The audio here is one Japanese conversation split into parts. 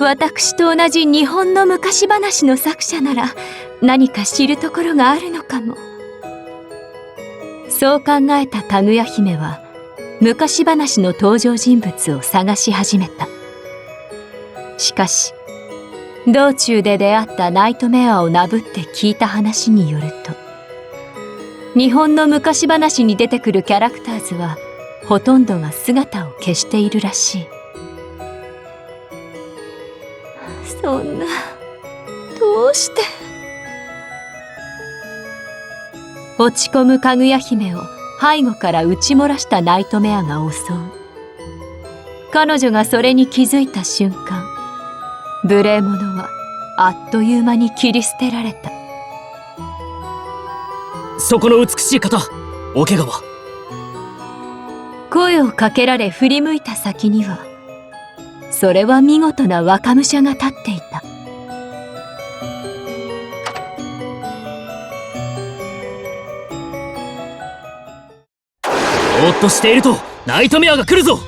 私と同じ日本の昔話の作者なら何か知るところがあるのかも。そう考えたかぐや姫は昔話の登場人物を探し始めた。しかし道中で出会ったナイトメアをなぶって聞いた話によると、日本の昔話に出てくるキャラクターズはほとんどが姿を消しているらしい。そんな、どうして。落ち込むかぐや姫を背後から撃ち漏らしたナイトメアが襲う。彼女がそれに気づいた瞬間、無礼者はあっという間に切り捨てられた。そこの美しい方、お怪我は？声をかけられ振り向いた先には、それは見事な若武者が立っていた。ぼーっとしているとナイトメアが来るぞ。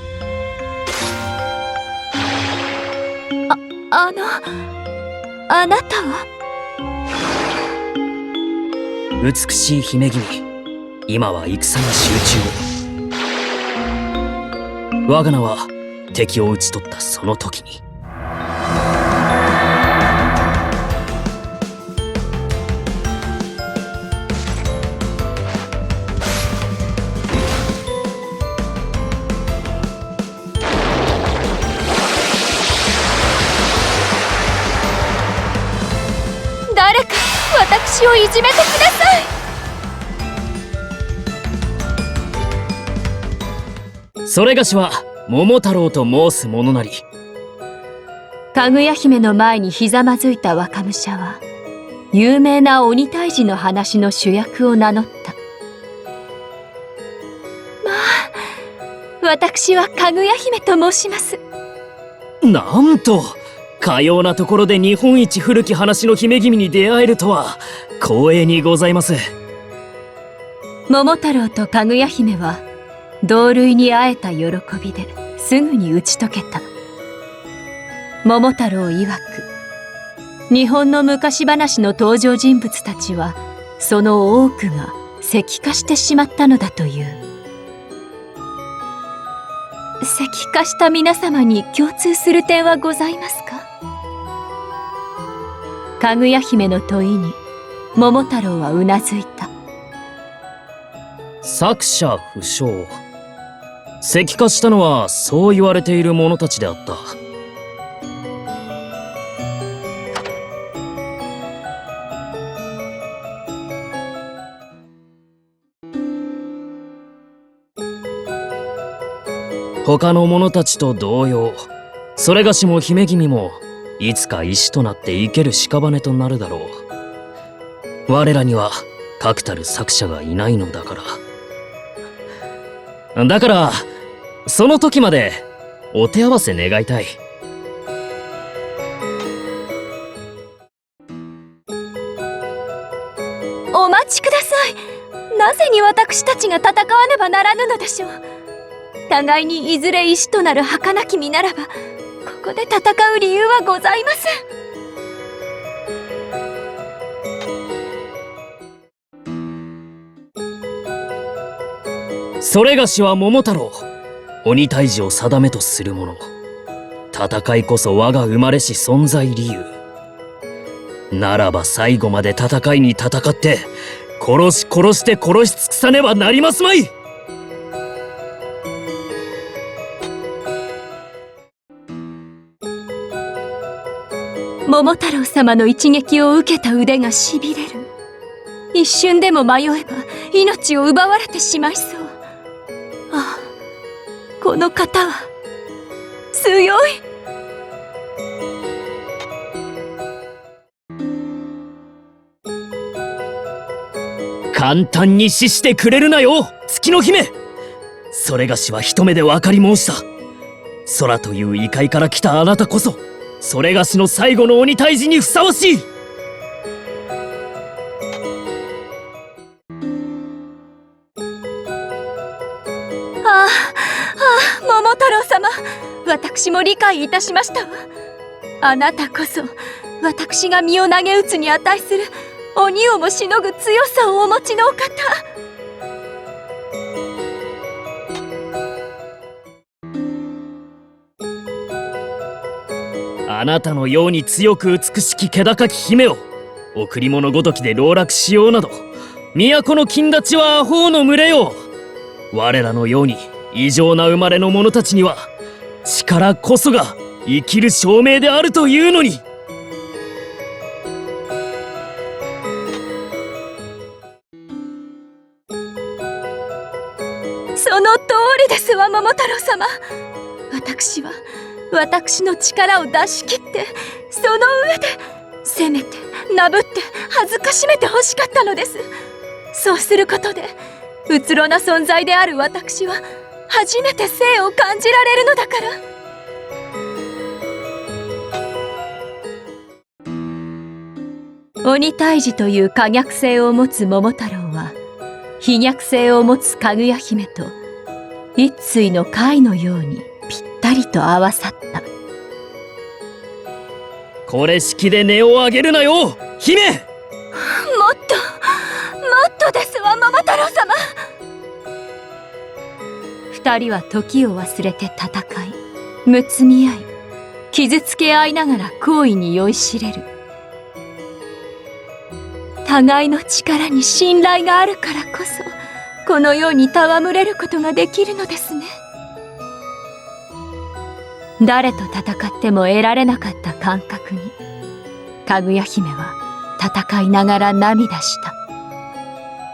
あなたは？美しい姫君、今は戦に集中を。我が名は敵を討ち取ったその時に。誰か私をいじめてください。それがしは桃太郎と申す者なり。かぐや姫の前にひざまずいた若武者は有名な鬼退治の話の主役を名乗った。まあ、私はかぐや姫と申します。なんとかようなところで日本一古き話の姫君に出会えるとは光栄にございます。桃太郎とかぐや姫は同類に会えた喜びですぐに打ち解けた。桃太郎曰く、日本の昔話の登場人物たちはその多くが石化してしまったのだという。石化した皆様に共通する点はございますか？かぐや姫の問いに桃太郎はうなずいた。作者不詳。石化したのはそう言われている者たちであった。他の者たちと同様、それがしも姫君もいつか石となって生ける屍となるだろう。我らには確たる作者がいないのだから。だからその時までお手合わせ願いたい。お待ちください。なぜに私たちが戦わねばならぬのでしょう。互いにいずれ石となる儚き身ならば、ここで戦う理由はございません。それがしは桃太郎、鬼退治を定めとする者。戦いこそ我が生まれし存在理由。ならば最後まで戦いに戦って殺し尽くさねばなりますまい。桃太郎様の一撃を受けた腕がしびれる。一瞬でも迷えば命を奪われてしまいそう。ああ、この方は強い。簡単に死してくれるなよ、月の姫。それがしは一目で分かり申した。空という異界から来たあなたこそ、それがしの最後の鬼退治にふさわしい。桃太郎様、私も理解いたしましたわ。あなたこそ私が身を投げ打つに値する鬼をもしのぐ強さをお持ちのお方。あなたのように強く美しき気高き姫を贈り物ごときで籠絡しようなど、都の金立ちはアホの群れよ。我らのように異常な生まれの者たちには力こそが生きる証明であるというのに。その通りですわ、桃太郎様。私は私の力を出し切って、その上でせめてなぶって恥ずかしめて欲しかったのです。そうすることでうつろな存在である私は初めて生を感じられるのだから。鬼退治という可逆性を持つ桃太郎は非逆性を持つかぐや姫と一対の貝のようにぴったりと合わさった。これ式で音を上げるなよ、姫。もっとですわ、桃太郎様。二人は時を忘れて戦い、むつみ合い、傷つけ合いながら好意に酔いしれる。互いの力に信頼があるからこそ、このように戯れることができるのですね。誰と戦っても得られなかった感覚に、かぐや姫は戦いながら涙した。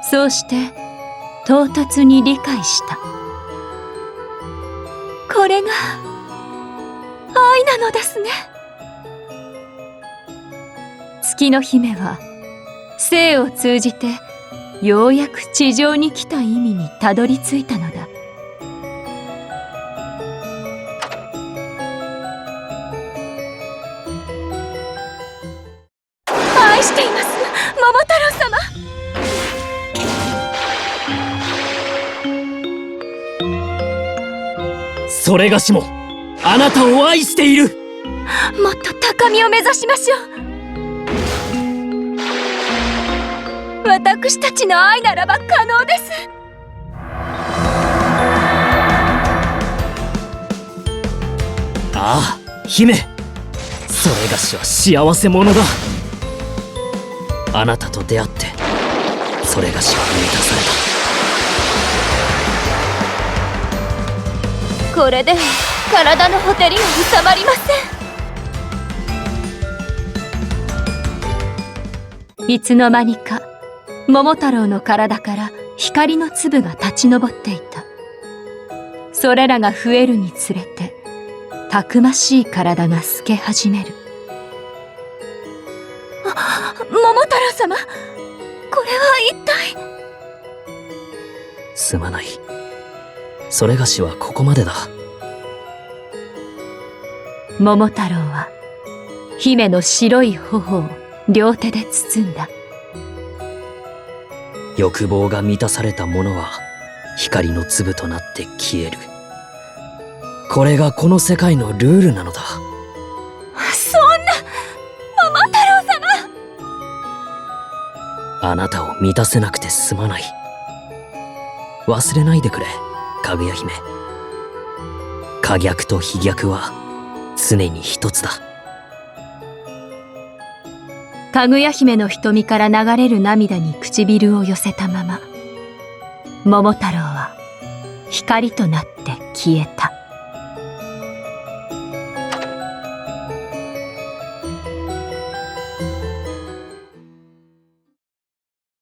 そうして唐突に理解した。これが愛なのですね。月の姫は生を通じてようやく地上に来た意味にたどり着いたのだ。愛しています、桃太郎様。それがしもあなたを愛している。もっと高みを目指しましょう。私たちの愛ならば可能です。ああ、姫、それがしは幸せ者だ。あなたと出会ってそれがしは満たされた。これで体のほてりは収まりません。いつの間にか桃太郎の体から光の粒が立ち上っていた。それらが増えるにつれてたくましい体が透け始める。桃太郎様、これは一体。すまない、それがしはここまでだ。桃太郎は姫の白い頬を両手で包んだ。欲望が満たされたものは光の粒となって消える。これがこの世界のルールなのだ。そんな、桃太郎様。あなたを満たせなくてすまない。忘れないでくれ、かぐや姫。可逆と非逆は常に一つだ。かぐや姫の瞳から流れる涙に唇を寄せたまま、桃太郎は光となって消えた。